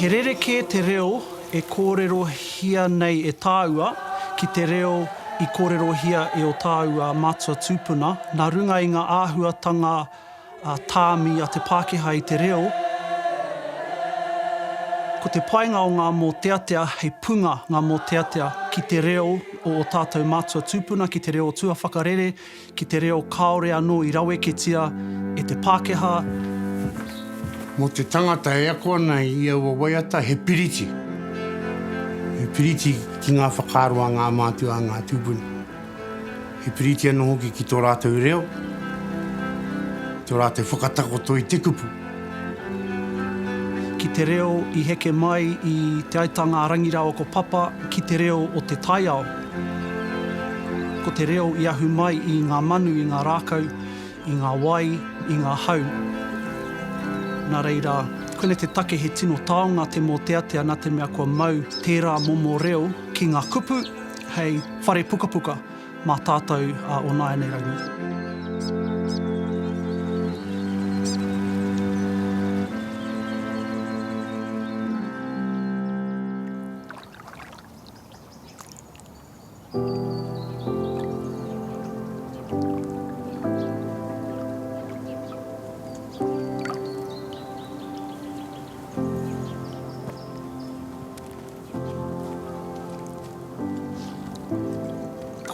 rereke te reo e kōrero hia nei e tāua, ki te reo i kōrero hia e o tāua mātua tūpuna, nā runga i ngā āhuatanga tāmi a te Pākehā i te reo. Ko te painga o ngā mōteatea, hei punga ngā mōteatea ki te reo o tātou mātua tūpuna, ki te reo tuawhakarere, ki te reo kaore anō i raweketia e te Pākehā. Mo te tangata e ako ana i au waiata, he piriti. He piriti ki ngā whakaroa ngā mātua ngā tūpuna. He piriti anō hoki ki tō rātou reo, tō rātou whakatakoto i te kupu. Ki te reo i heke mai i te aitanga rangirao ko papa, ki te reo o te taiao. Ko te reo i ahu mai i ngā manu, i ngā rākau, i ngā wai, i ngā hau. Nā reira, koe te take he tino taonga te mōteatea nā te mea kua mau tērā momo reo ki ngā kupu, hei whare puka puka mā tātou o Nāianei Rangi.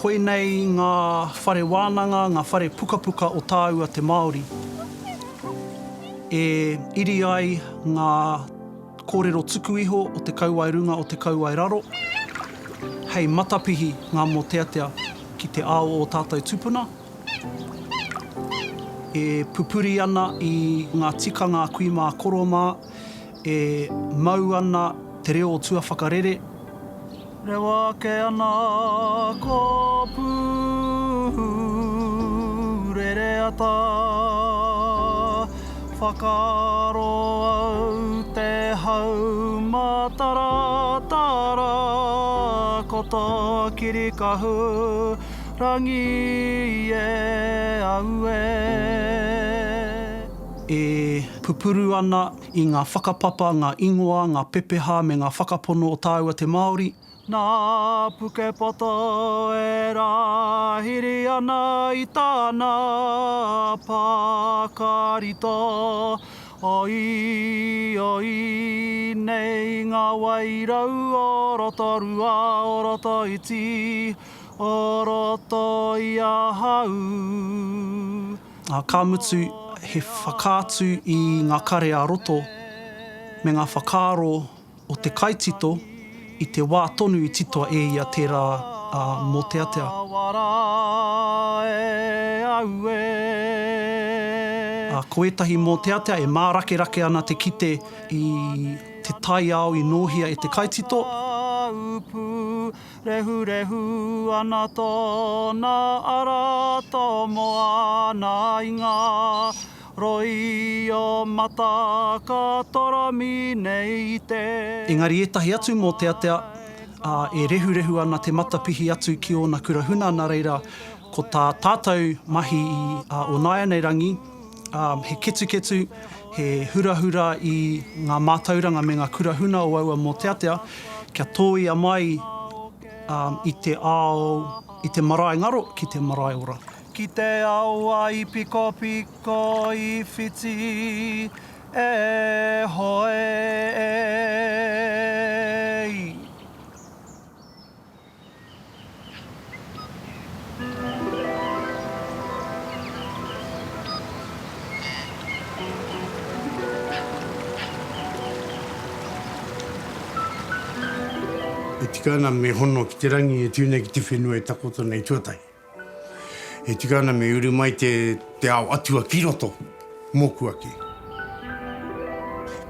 Koe nei ngā whare wānanga, ngā whare puka puka o tāua te Māori. E iri ai ngā kōrero tuku iho o te kauairunga o te kauairaro. Hei matapihi ngā mōteatea ki te ao o tātou tūpuna. E pupuri ana i ngā tikanga kui mā koromā, e mau ana te reo o tuawhakarere. Rewa ke ana ko pūrere ata, whakaro au te hau mataratara, ko tā kirikahu rangi e au e. E pupuru ana i ngā whakapapa, ngā ingoa, ngā pepeha me ngā whakapono o tāua te Māori. Nā puke poto e rāhiri ana i tāna pākarito. Oi, oi, nei ngā wairau o roto rua, o roto iti, o roto i ahau. Ka mutu he whakātu i ngā kare a roto me ngā whakaro o te kaitito i te wā tonu i titoa e ia tērā mōteatea. Ko etahi mōteatea e mārake ana te kite i te tai ao i nōhia e te kaitito. Rehu rehu ana tōna ara tomo ana i ngā roi o mata ka torami nei te. Engari etahi atu mōteatea e rehu ana te matapihi atu ki ona kurahuna, nā reira ko tā tātou mahi o Nāianei Rangi, he ketu, he hurahura i ngā mātauranga me ngā kurahuna o aua mōteatea, kia tōia mai i te ao, i te marae ngaro ki te marae ora. Ki te aua i piko i whiti e hoe ei. E tika ana me hono ki te rangi e tūnei ki te whenua e takoto nei tuatai. E tika ana me uru mai te ao atua ki roto, mōku ake.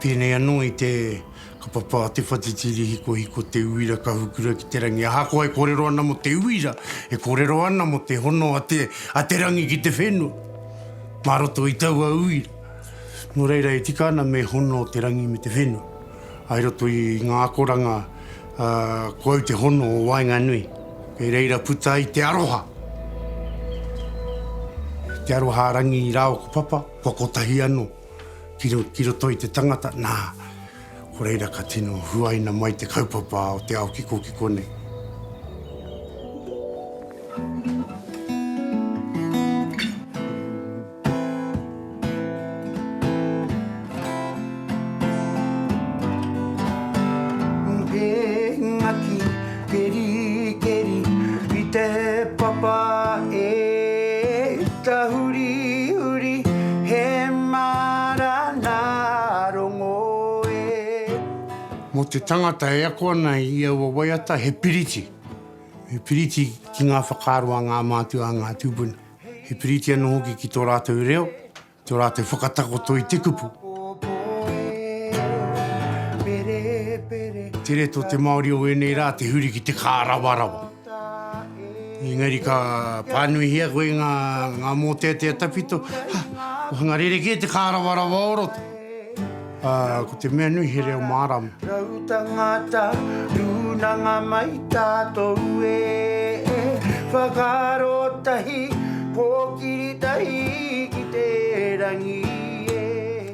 Pēnei anō i te kapapa te whatitiri hiko te uira ka hukura ki te rangi. Hako e kōrero ana mo te uira, e kōrero ana mo te hono a te rangi ki te whenua. Maroto i taua uira. Nō reira e tika ana me hono te rangi me te whenua. Ai roto i ngā akoranga ko au te hono o Wainganui. E reira puta i te aroha. Te aroha rangi i rāo ko papa, kokotahi anō. Ki roto i te tangata, nā, Ko reira ka tino huaina mai te kaupapa o te ao kiko nei. Mo te tangata e ako ana i aua waiata, he piriti. He piriti ki ngā whakaroa ngā mātua ngā tūpuna. He piriti anu hoki ki tō rātou reo, tō rātou whakatakoto i te kupu. Tere tō te Māori o enei rā, te huri ki te kārawarawa. Engari ka pānui hia koe ngā mōteatea tapito, o hanga rereke te kārawarawa oroto. Ko te mea nui he reo māramu. Rau tangata, runanga mai tātou whakaro tahi, pōkiri tahi ki te rangi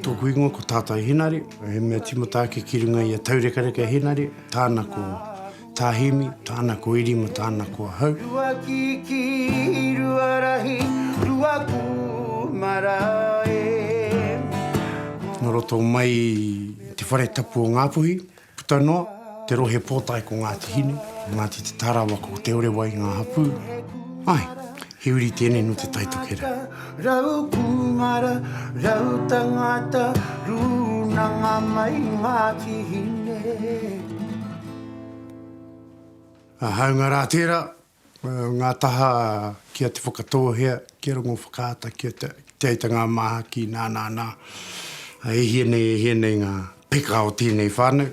Tōku ingoa ko tātai hinari, he mea timotake ki runga i a taurekareka hinari, tāna ko tāhimi, tāna ko irima, tāna ko hau. Rua kiki, rua rahi, rua kumara Nō roto mai te whare tapu o Ngāpuhi, Putanoa, te rohe pōtai ko Ngāti Hine, Ngāti te tarawa ko te ore wai ngā hapu. Ai, he uri tēnei no te taitokera. Rau kumara, rau tangata, runanga mai Ngāti Hine. Haunga rā tērā, ngā taha kia te whakatoa hea, kia rongo whakaata, kia te aitanga maha ki nā. E hienei ngā peka o tēnei whānau.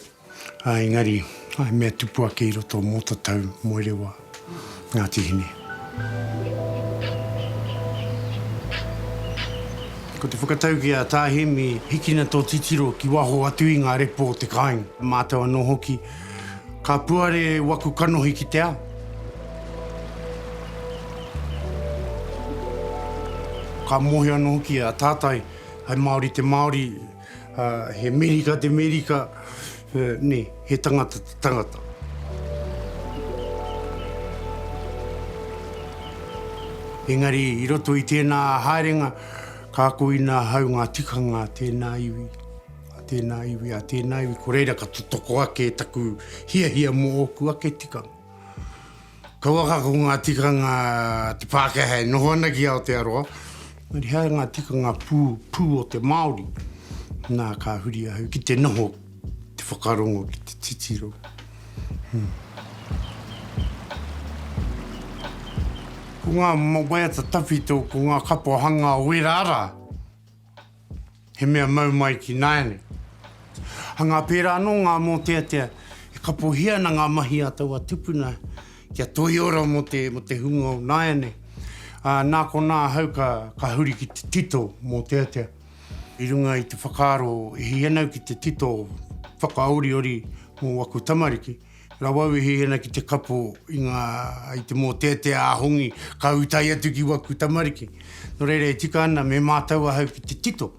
Engari, mea tupu ake i roto mō tatau moerewa Ngāti Hine. Ko te whakatau ki a tāhemi, hikina tō titiro ki waho atu i ngā repo o te kāinga. Mātou anō hoki, ka puare waku kanohi ki te ao. Ka mohi anō hoki a tātai, hai Māori te Māori, he Merika te Merika, he tangata te tangata. Engari, i roto i tēnā haerenga, ka koe nā hau ngā tikanga tēnā iwi. Tēnā iwi, ko reira ka toko ake taku hia mō oku ake tikanga. Ka waka ko ngā tikanga te Pākehā noho ana ki Aotearoa, Mari hea ngā tika ngā pū o te Māori, nā ka huri ahau ki te noho, te whakarongo ki te titiro. Ko ngā waiata tawhito, ko ngā kapo hanga o Werara, he mea mau mai ki nāne. Hanga pērā anō ngā mōteatea, he kapo hia na ngā mahi ataua tupuna, kia toi ora mo te hunga o nāne. Nā ko nā hau ka huri ki te tito mō teatea. I runga i te whakaaro, hi anau ki te tito whakaoriori mō waku tamariki. Rā wau hi anau ki te kapo i te mō teatea ahongi ka utai atu ki waku tamariki. Nō reira e tika ana me mātaua hau ki te tito.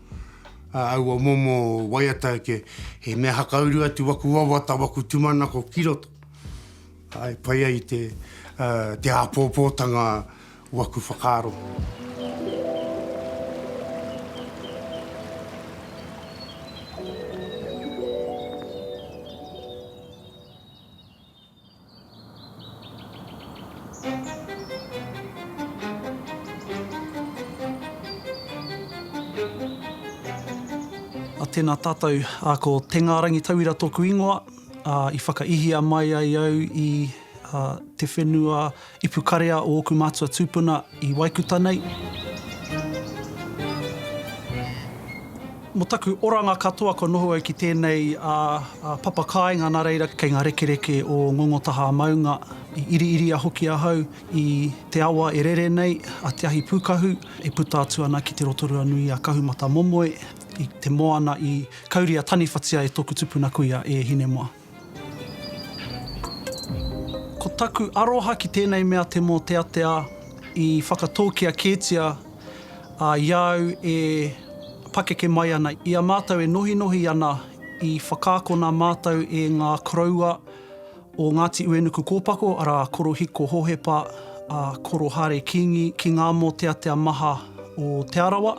Aua momo waiata ke he mea hakauru atu waku wawata waku tumana ko kiroto. Ai pai ai te āpōpōtanga waku whakaaro. Tēnā tātou ko Tengārangi Tauira tōku ingoa, i whakaihia mai ai au i te whenua ipukarea o oku mātua tūpuna i Waikuta nei. Mo taku oranga katoa ko noho au ki tēnei papa kāinga nā reira kei ngā rekereke o ngongotaha maunga i iri hoki ahau i te awa e rere nei a te ahi pūkahu e puta atu ana ki te rotorua nui a Kahumata Momoe i te moana i kauria taniwhatia e tōku tupuna kuia e Hinemoa. Ko taku aroha ki tēnei mea te mō teatea i whakatōkia kētia iau e pakeke mai ana. I a mātou e nohi ana i whakaako nā mātou e ngā koroua o Ngāti Uenuku Kōpako, ara koro hiko hohepa, koro hare kingi ki ngā mō te atea maha o Te Arawa.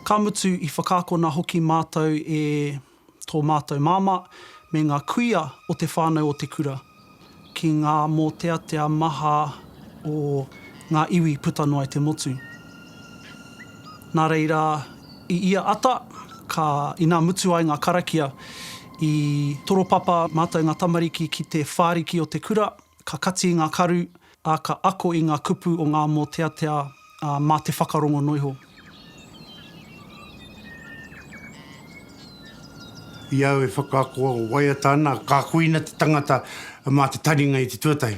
Ka mutu i whakaako nā hoki mātou e tō mātou māma me ngā kuia o te whānau o te kura, ki ngā mō te atea maha o ngā iwi putanoa i te motu. Nā reira, i ia ata, ka ina mutu ai ngā karakia i toropapa mātou ngā tamariki ki te whāriki o te kura, ka kati i ngā karu, a ka ako i ngā kupu o ngā mō te atea mā te whakarongo noiho. I au e whakaako waiata ana, ka kuina te tangata mā te taringa i te tuatai.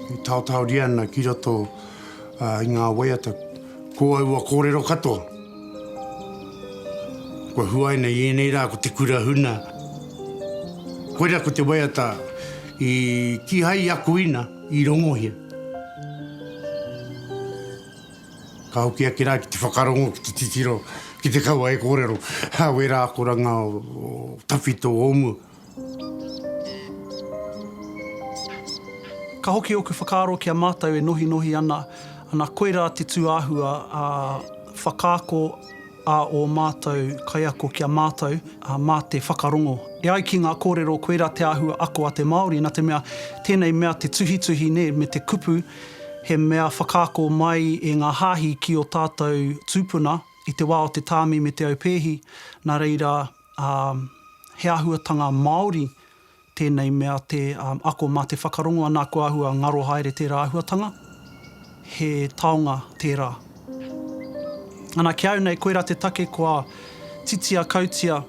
I tautauri ana ki roto i ngā waiata, ko aua kōrero katoa. Ko huaina i enei rā ko te kura huna. Koera ko te waiata i ki hai a kuina i rongohia. Ka hoki ake rā ki te whakarongo, ki te titiro, ki te kaua e kōrero. Hau e rā koranga o tawhito o omu. Ka hoki o ku whakaaro kia mātou e nohi ana koera te tūāhua whakaako o mātou kaiako kia mātou mā te whakarongo. E ai ki ngā kōrero koera te āhua ako a te Māori, nā te mea tēnei mea te tuhituhi ne me te kupu, he mea whakaako mai e ngā hāhi ki o tātou tūpuna i te wā o te tāmi me te aupēhi. Nā reira, he āhuatanga Māori tēnei mea te ako mā te whakarongo anā ko āhua ngaro haere tērā āhuatanga. He taonga tērā. Ana ki au nei koera te take kua titia kautia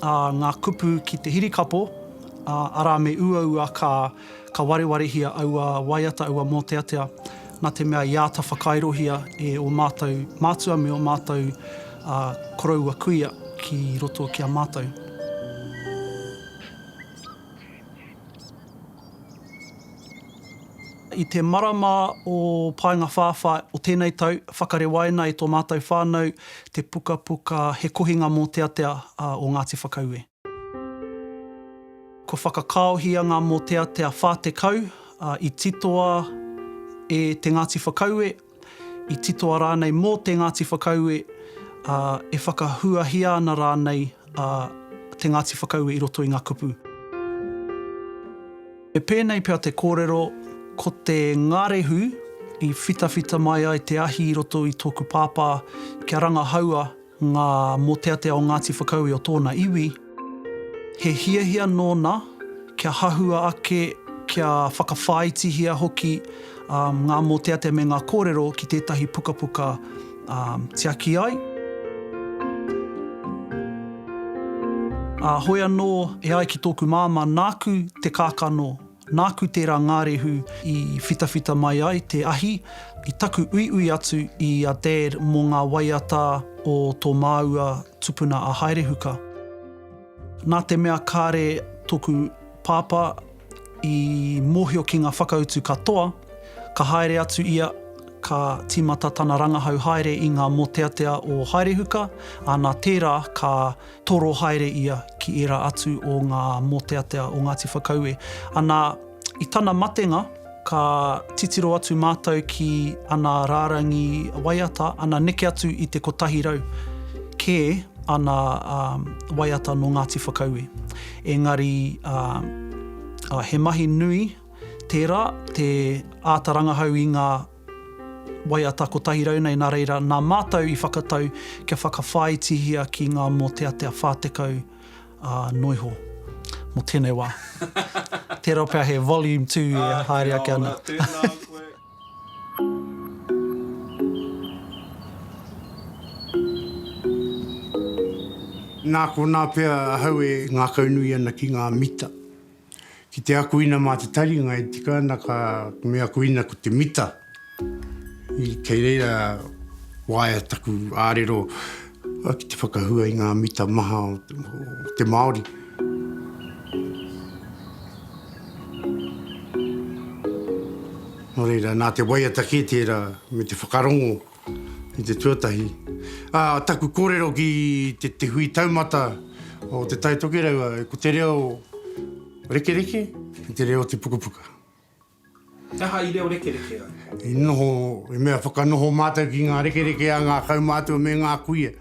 ngā kupu ki te hirikapo, ara me uaua ka wareware aua waiata aua mō te atea. Nā te mea iāta whakairohia o mātou mātua me o mātou koroua kuia ki roto ki a mātou. I te marama o Paenga Whāwha o tēnei tau, whakare waina i tō mātou whānau, te puka he kohinga mō te atea o Ngāti Whakaue. Ko whakakaohia ngā mō te atea whātekau i titoa e te Ngāti Whakaue, i titoa rānei mō te Ngāti Whakaue, e whakahuahia ana rānei te Ngāti Whakaue i roto i ngā kupu. E pēnei pia te kōrero, ko te ngarehu i whitawhita mai ai te ahi i roto i tōku pāpā kia ranga haua ngā mō te atea o Ngāti Whakaue o tōna iwi, he hiahia nōna kia hahua ake, kia whakawhaitihia hoki ngā mō te atea me ngā kōrero ki tētahi puka tiaki ai. Hoi anō e ai ki tōku māma nāku te kākano, nāku tērā ngārehu i whitawhita mai ai te ahi, i taku ui atu i a dad mō ngā waiata o tō māua tupuna a Haerehuka. Nā te mea kāre tōku pāpā i mōhio ki ngā whakautu katoa, ka haere atu ia, ka tīmata tana rangahau haere i ngā mō te atea o Haerehuka, nā tērā ka toro haere ia ki era atu o ngā mō te atea o Ngāti Whakaue. Ana i tana matenga, ka titiro atu mātou ki ana rārangi waiata, ana neke atu i te kotahi rau, ke ana waiata no Ngāti Whakaue. Engari, he mahi nui tērā, te ātarangahau i ngā waiata kotahi rau nei, nā reira, nā mātou i whakatau kia whakawhaitihia ki ngā mō te atea whātekau noiho. Mō tēnei wā. Tērā pia he volume 2 e haere ake ana. Nā ko nā pia hau e ngā kaunui ana ki ngā mita. Ki te akuina mā te taringa e tika ana ka mea kuina ko te mita. I kei reira waia taku ārero ki te whakahua i ngā mita maha o te Māori. Nō reira, nā te waiata ki tērā me te whakarongo i te tuatahi. Taku kōrero ki te hui taumata o te taitokerau, ko te reo reke, te reo te pukapuka. Aha, i reo reke ai. I noho, e mea whakanoho mātou ki ngā reke a ngā kaumātua me ngā kuia.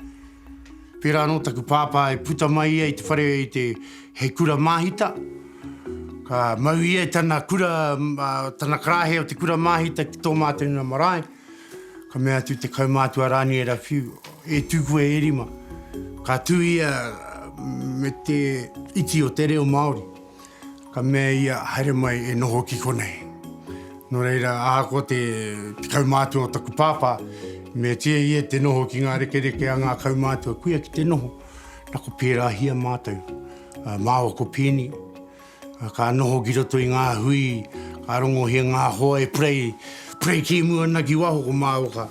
Pērā anō taku pāpā e puta mai ia i te whare i te hei kura māhita. Ka mau ia i tana tana karahe o te kura māhita ki tō mātou na marae. Ka mea tu te kaumātua rāni e rāwhiu, e tūkua e rima. Ka tū ia me te iti o te reo Māori. Ka mea ia haere mai e noho ki konei. Nō reira, ahako te kaumātua o taku pāpā, me tia ia te noho ki ngā reke a ngā kaumātua kuia ki te noho. Nako pērā hia mātou, māua ko pēni. Ka noho ki roto i ngā hui, ka rongo hia ngā hoa e prei ki mua na ki waho ko māoka.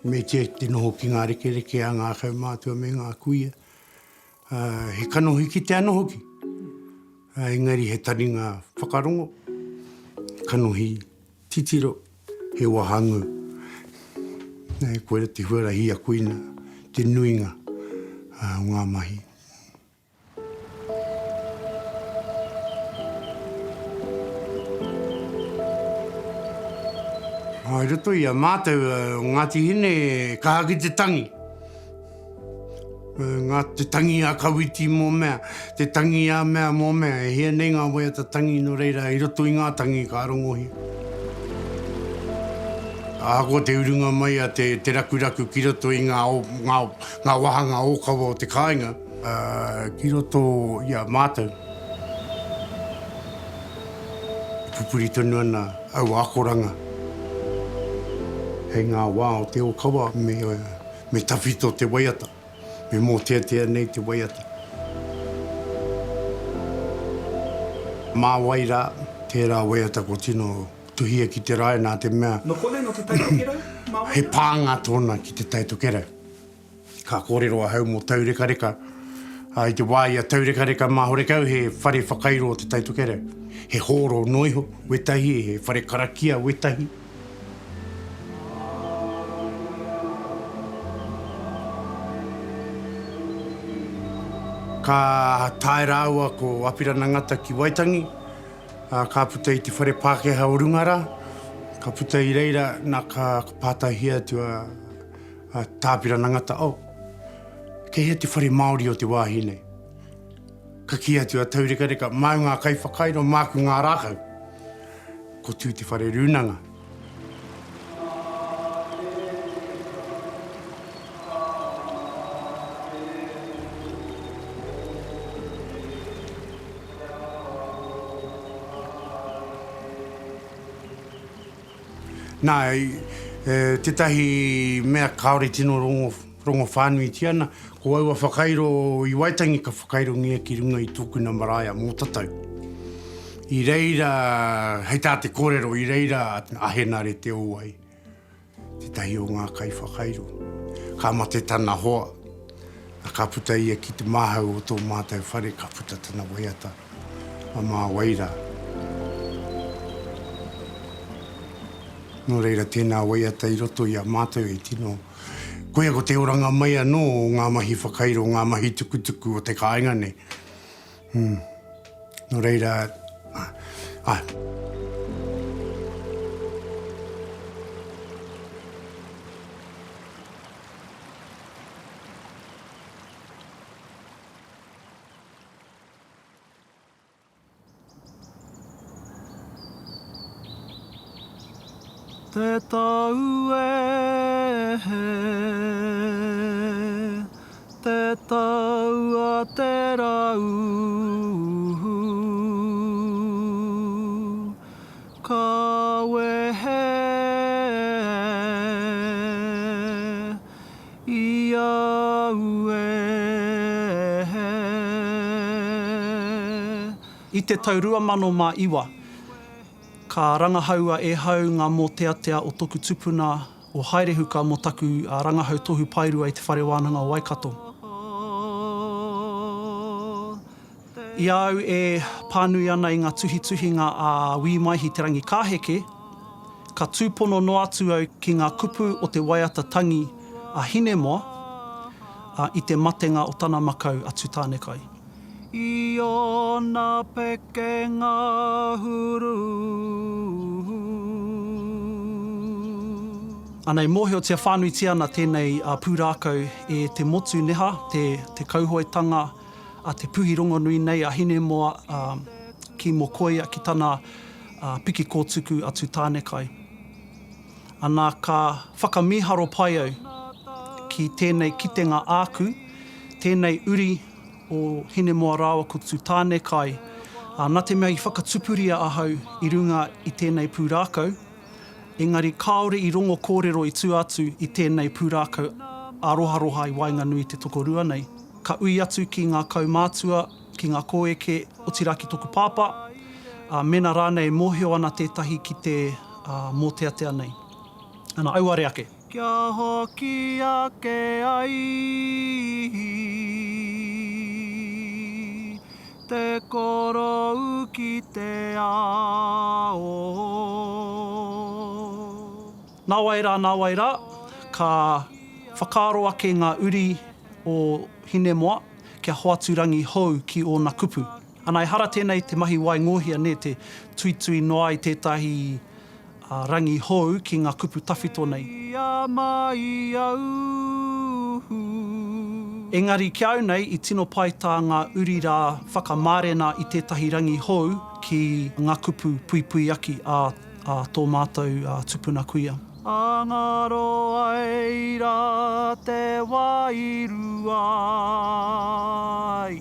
Me tia te noho ki ngā reke a ngā kaumātua me ngā kuia. He kanohi ki te anoho ki. Engari he taringa whakarongo. Kanohi, titiro, he wahangu. Nei, koera te huara hi a kuina, te nuinga o ngā mahi. Ai roto ia mātou o Ngāti Hine, kahaki te tangi. Ngā te tangi a kawiti mō mea, te tangi a mea mō mea, e hea nei ngā wea ta tangi no reira, i roto i ngā tangi ka rongohi. Ako te urunga mai a te rakuraku ki roto i ngā wahanga ōkawa o te kāinga, ki roto ia mātou. Pupuri tonu ana au akoranga. Hei ngā wā o te ōkawa me tawhito te waiata. Me mō tea nei te waiata. Mā waira, tērā waiata ko tino tuhia ki te rai nā te mea. No kore no te taitokerau? He pānga tōna ki te taitokerau. Ka kōrero a hau mō taurekareka. I te wāia taurekareka mā horekau he whare whakairo o te taitokerau. He hōro noiho, wetahi, he whare karakia, wetahi. Ka tae rāua ko Apirana Ngata ki Waitangi. Ka puta i te whare Pākehā o Rungara. Ka puta i reira nā ka pātahia tua Tāpirana Ngata o. Kei hea te whare Māori o te wāhine. Ka kia tua taurekareka, mau ngā kai whakairo, māku ngā rākau. Ko tū te whare Runanga. Nā, tētahi mea kaore tino rongo whānui tiana, ko aua whakairo i Waitangi ka whakairo ngia ki runga i tūkuna maraia mō tatau. I reira, hei tā te kōrero, i reira ahenare te ouai. Tētahi o ngā kai whakairo. Ka mate tana hoa, ka puta ia ki te māhau o tō mātou whare, ka puta tana waiata, a mā waira. Nō reira tēnā waiata i roto i a mātou e tino. Koia ko te oranga mai anō o ngā mahi whakairo, ngā mahi tukutuku o te kāinga nei. Nō reira... Te tau e te tau a te rau, ka wehe i au e. I te tau 2001, ka rangahaua e hau ngā mō tea o toku tupuna o Haerehuka mo taku rangahau tohu pairua i te whare wānanga o Waikato. I au e pānui ana i ngā tuhituhinga a Wīmaihi te rangi kāheke, ka tūpono no atu au ki ngā kupu o te waiata tangi a Hinemoa i te matenga o tana makau atu tānekai. I ona peke ngā huru. Anei mōhio tia whānui tiana tēnei pūrākau e te motu neha, te kauhoetanga, te puhirongo nui nei a Hinemoa ki Mokoia ki tana piki kōtuku atu tānekai. Ana ka whakamiharo pai au ki tēnei kitenga āku, tēnei uri o Hinemoa rawa ko tu tānekai. Nā te mea i whakatupuria ahau i runga i tēnei pūrākau, engari kāore i rongo kōrero i tū atu i tēnei pūrākau aroha-roha i Wainganui te tokorua nei. Ka ui atu ki ngā kaumātua, ki ngā kōeke o tiraki toku pāpā, mena rānei mōhio ana tētahi ki te mōteatea nei. Ana auare ake. Kia hoki ake ai, te korou ki te ao. Nā waira, ka whakaaro ake ngā uri o Hinemoa kia hoaturangi hou ki ōna kupu. Ana e hara tēnei te mahi waingohia ne te tuitui noa i tētahi rangi hou ki ngā kupu tawhito nei. Engari ki au nei i tino pai tā ngā uri rā whakamārena i tētahi rangi hou ki ngā kupu puipui aki a tō mātou tupuna kuia. Angaro ai rā te wairu ai.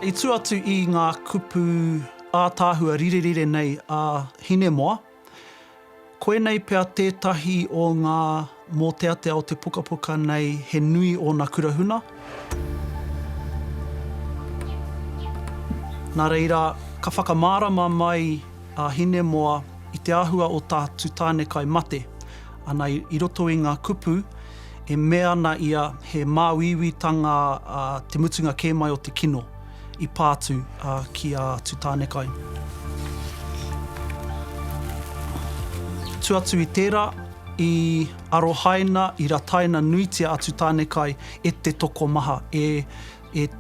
I tū atu i ngā kupu ātāhua rirerire nei a Hinemoa, koe nei pea tētahi o ngā mōteatea o te pukapuka nei he nui o ngā kurahuna. Nā reira, ka whakamārama mai a Hinemoa i te āhua o tā tūtānekai mate. Ana i roto i ngā kupu, e mea ana ia he māwiwitanga te mutunga kēmai o te kino i pātu ki a tūtānekai. Tu atu i tērā, i arohaina, i rataina nuitia a tūtānekai e te toko maha, e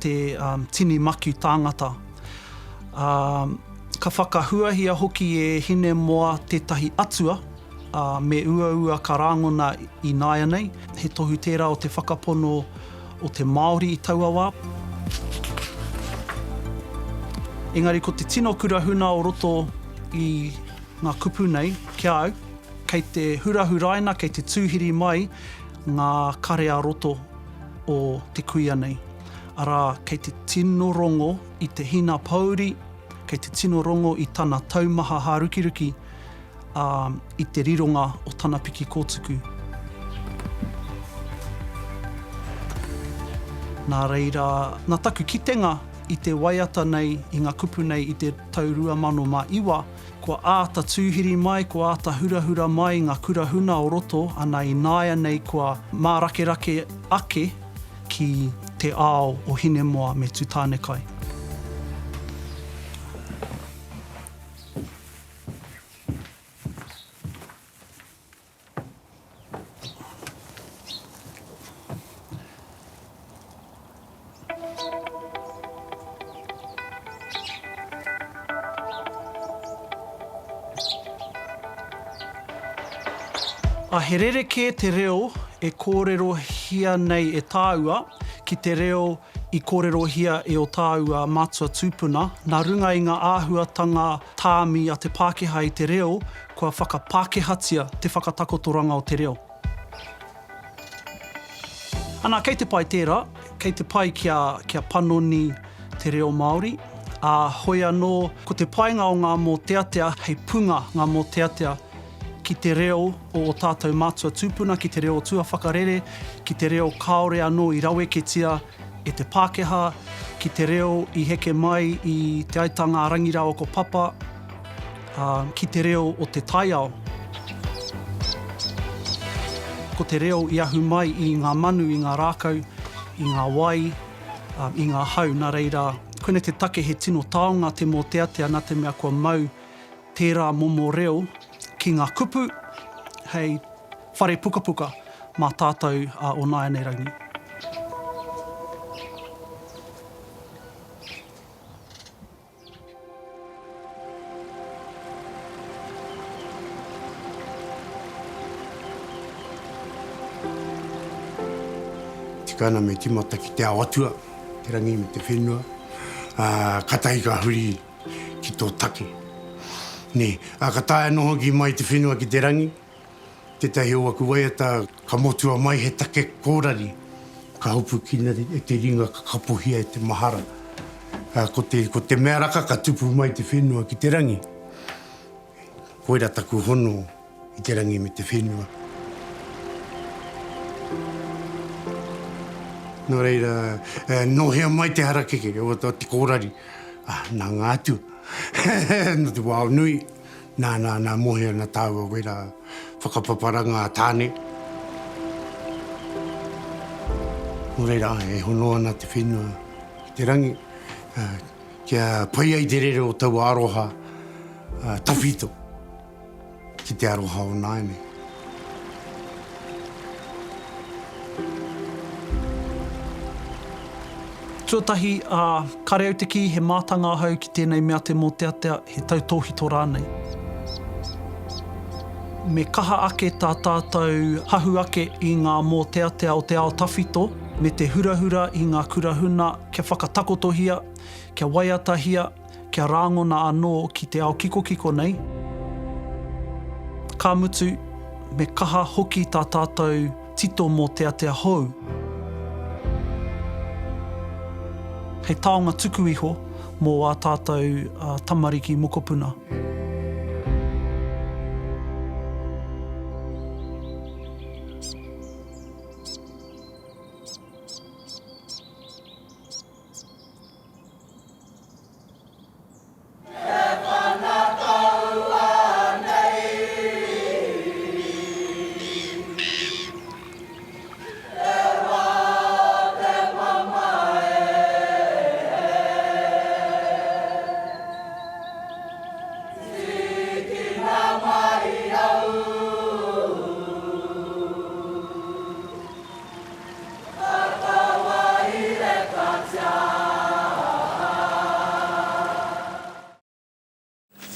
te tini maku tāngata. Ka whakahuahia hoki e Hinemoa tētahi atua, me ua ka rāngona i nāia nei. He tohu tērā o te whakapono o te Māori i taua wā. Engari ko te tino kurahuna o roto i ngā kupu nei, kia au, kei te hurahuraina, kei te tūhiri mai, ngā karea roto o te kuia nei. Ara, kei te tino rongo i te hina pauri, kei te tino rongo i tana taumaha harukiruki, i te rironga o tana piki kōtuku. Nā reira, nā taku kitenga i te waiata nei, i ngā kupu nei i te tau 2001, kua āta tūhiri mai, kua āta hurahura mai ngā kurahuna o roto, ana i nāia nei kua mārakerake ake ki te ao o Hinemoa me tūtānekai. A he rereke te reo e kōrero hia nei e tāua, ki te reo i kōrero hia e o tāua mātua tūpuna. Nā runga i ngā āhuatanga tāmi a te Pākehā i te reo, kua whakapākehatia te whakatakotoranga o te reo. Ana, kei te pai tērā, kei te pai kia panoni te reo Māori. Hoi anō, ko te painga o ngā mōteatea, hei punga ngā mōteatea, ki te reo o tātou mātua tūpuna, ki te reo tua whakarere, ki te reo kaore anō i raweketia e te Pākehā, ki te reo i heke mai i te aitanga Rangirawa ko Papa, ki te reo o te taiao. Ko te reo i ahu mai i ngā manu, i ngā rākau, i ngā wai, i ngā hau. Nā reira, koene te take he tino taonga te mōteatea nā te mea kua mau tērā momo reo ki ngā kupu, hei whare puka puka mā tātou o Nāianeirangi. Tikana me timata ki te awatua, te rangi me te whenua, katai ka huri ki tō take. Ne, ka tae noho ki mai te whenua ki te rangi, te tahi o aku waiata ka motua mai he take kōrari, ka hopu kina e te ringa ka kapohia e te mahara. Ko te mea raka ka tupu mai te whenua ki te rangi. Koera taku hono i te rangi me te whenua. Nō reira, nohea mai te harakeke, o te kōrari. Nā ngātu. No te wāo nui. Nā mohea nā tāua wera whakapaparanga tāne. Nō reira, hono ana te whenua i te rangi. Kia pai ai te rere o tau aroha tawhito ki te aroha o Nāianei. Tuatahi, kare au te ki, he mātanga hau ki tēnei mea te mōteatea, he tautōhito rānei. Me kaha ake tā tātou hahu ake i ngā mōteatea o te ao tawhito, me te hurahura i ngā kurahuna, kia whakatakotohia, kia waiatahia, kia rāngona anō ki te ao kiko nei. Ka mutu, me kaha hoki tā tātou tito mōteatea hou. Hei taonga tuku iho mō a tātou tamariki mokopuna.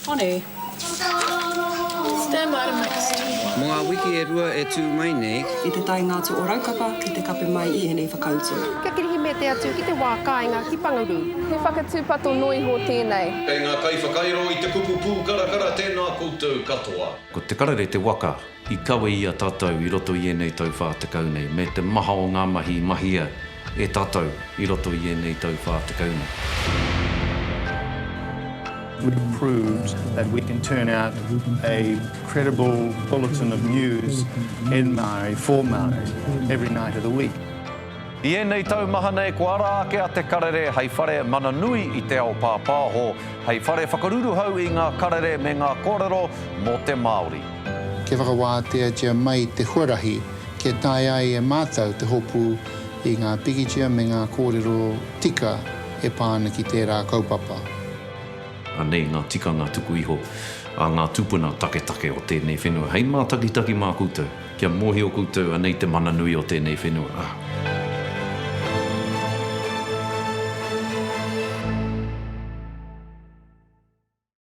Hone. Stand by the next. Mo ngā wiki e rua e tū mai nei. I te tai ngātu o raukapa, ki te kape mai i henei whakautu. Kia kirihi me te atu ki te wā kāinga ki Pangaru. He whakatūpato noi ho tēnei. Kei ngā kai whakairo i te kupu pūkarakara tēnā koutou katoa. Ko te karere te waka, i kawe i a tātou i roto i enei tau whātekau nei, me te maha o ngā mahi mahia e tātou i roto i enei tau whātekau nei. We've proved that we can turn out a credible bulletin of news in Māori for Māori every night of the week. I enei tau maha nei ko ara ake a te karere hei whare mana nui i te ao pāpāho, hei whare whakaruru hau i ngā karere me ngā kōrero mō te Māori. Ke whakawātea tia mai te huarahi, ke tai ai e mātau te hopu i ngā pikitia me ngā kōrero tika e pāna ki tērā kaupapa. Anei ngā tikanga tuku iho, a ngā tupuna take o tēnei whenua. Hei mā taki mā koutou, kia mohi o koutou, anei te mana nui o tēnei whenua.